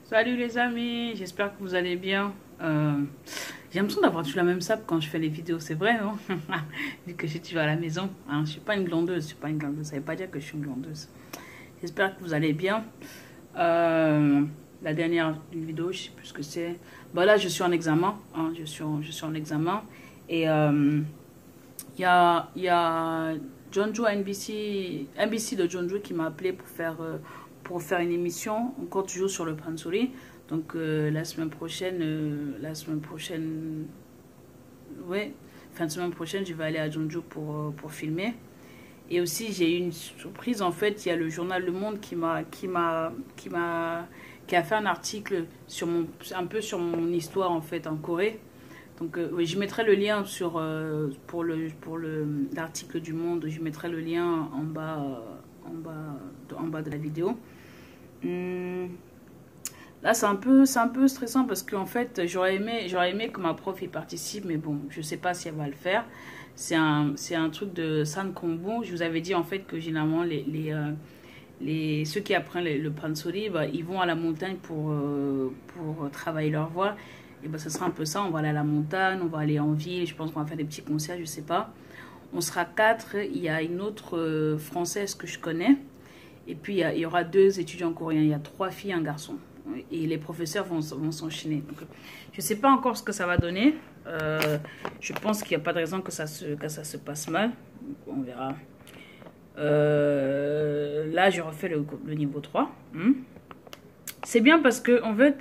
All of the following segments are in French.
Salut les amis, j'espère que vous allez bien. J'ai l'impression d'avoir toujours la même sape quand je fais les vidéos, c'est vrai, non? Vu que je suis toujours à la maison. Hein, je suis pas une glandeuse, je suis pas une glandeuse. Ça veut pas dire que je suis une glandeuse. J'espère que vous allez bien. La dernière vidéo, je sais plus ce que c'est. Bah là, je suis en examen. Hein, je suis en examen. Et il y a Jonjo NBC de Jonjo qui m'a appelé pour faire une émission, encore toujours sur le pansori. Donc la semaine prochaine, ouais, fin de semaine prochaine, je vais aller à Jonjo pour filmer. Et aussi, j'ai eu une surprise, en fait, il y a le journal Le Monde qui a fait un article sur un peu sur mon histoire, en fait, en Corée. Donc, oui, je mettrai le lien pour l'article du Monde. Je mettrai le lien en bas de la vidéo. Hum, Là, c'est un peu stressant parce qu'en fait, j'aurais aimé que ma prof y participe, mais bon, je sais pas si elle va le faire. C'est un truc de San Kombu. Je vous avais dit en fait que généralement ceux qui apprennent le pansori, bah, ils vont à la montagne pour travailler leur voix. Et bah, ça sera un peu ça. On va aller à la montagne, on va aller en ville. Je pense qu'on va faire des petits concerts, je sais pas. On sera quatre. Il y a une autre française que je connais. Et puis il y aura deux étudiants coréens. Il y a trois filles et un garçon. Et les professeurs vont s'enchaîner. Donc, je ne sais pas encore ce que ça va donner. Je pense qu'il n'y a pas de raison que ça se passe mal. Donc, on verra. Là, je refais le niveau 3. C'est bien parce que, en fait,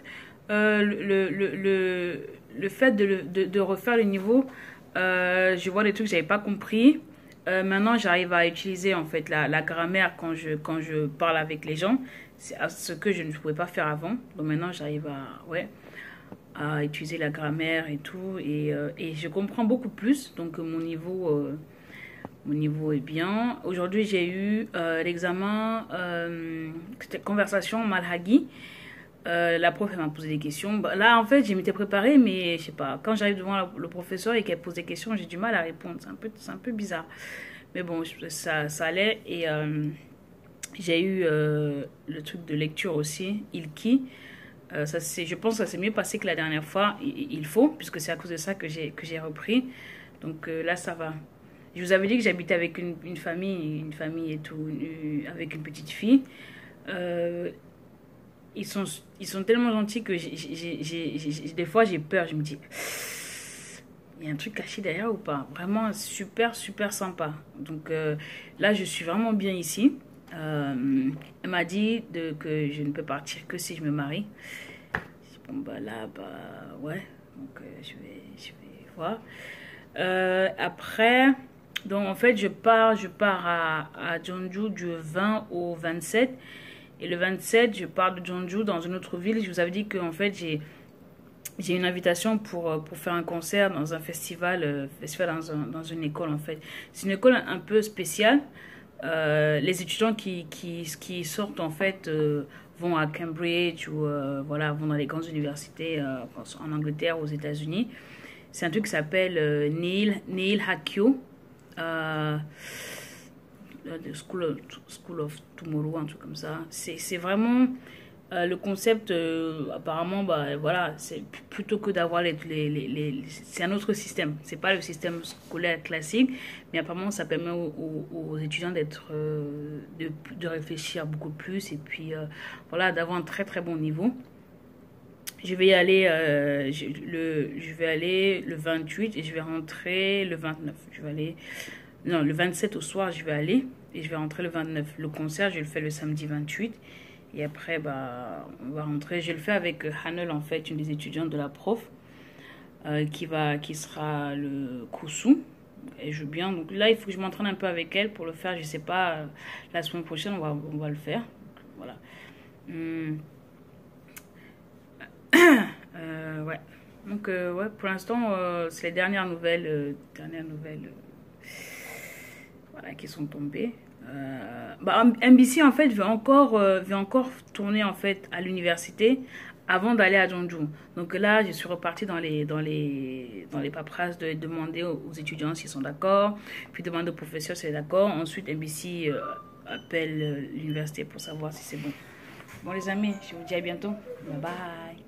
le fait de refaire le niveau, je vois des trucs que je n'avais pas compris. Maintenant, j'arrive à utiliser en fait la grammaire quand je parle avec les gens. C'est ce que je ne pouvais pas faire avant. Donc maintenant, j'arrive à utiliser la grammaire et tout. Et je comprends beaucoup plus. Donc mon niveau est bien. Aujourd'hui, j'ai eu l'examen conversation Malhagi. La prof elle m'a posé des questions. Bah, là, en fait, je m'étais préparée, mais je sais pas. Quand j'arrive devant le professeur et qu'elle pose des questions, j'ai du mal à répondre. C'est un peu bizarre. Mais bon, ça allait. Et j'ai eu le truc de lecture aussi, Ilki. Je pense que ça s'est mieux passé que la dernière fois. Il faut, puisque c'est à cause de ça que j'ai repris. Donc là, ça va. Je vous avais dit que j'habitais avec une famille et tout, avec une petite fille. Euh, ils sont tellement gentils que des fois j'ai peur. Je me dis, il y a un truc caché derrière ou pas? Vraiment super, super sympa. Donc là, je suis vraiment bien ici. Elle m'a dit que je ne peux partir que si je me marie. Bon, bah là, bah ouais. Donc je vais voir. Après, donc en fait, je pars à Jeonju du 20 au 27. Et le 27, je pars de Jeonju dans une autre ville. Je vous avais dit que en fait, j'ai une invitation pour faire un concert dans un festival dans une école en fait. C'est une école un peu spéciale. Les étudiants qui sortent en fait vont à Cambridge ou voilà, vont dans les grandes universités en Angleterre, aux États-Unis. C'est un truc qui s'appelle Neil Hakyo. The School of Tomorrow, un truc comme ça. C'est vraiment le concept, apparemment, bah, voilà, c'est plutôt que d'avoir c'est un autre système. C'est pas le système scolaire classique, mais apparemment, ça permet aux étudiants de réfléchir beaucoup plus et puis, voilà, d'avoir un très très bon niveau. Je vais y aller, je vais aller le 28 et je vais rentrer le 29. Non, le 27 au soir, je vais aller et je vais rentrer le 29. Le concert, je le fais le samedi 28. Et après, bah, on va rentrer. Je le fais avec Hanel, en fait, une des étudiantes de la prof, qui sera le Kousou. Elle joue bien. Donc là, il faut que je m'entraîne un peu avec elle pour le faire. Je sais pas, la semaine prochaine, on va le faire. Voilà. Ouais. Donc, ouais, pour l'instant, c'est les dernières nouvelles voilà, qui sont tombées. Bah, MBC en fait veut encore tourner en fait à l'université avant d'aller à Jeonju. Donc là, je suis repartie dans les paperasses de demander aux étudiants s'ils sont d'accord, puis demander aux professeurs s'ils sont d'accord. Ensuite, MBC appelle l'université pour savoir si c'est bon. Bon les amis, je vous dis à bientôt. Bye bye.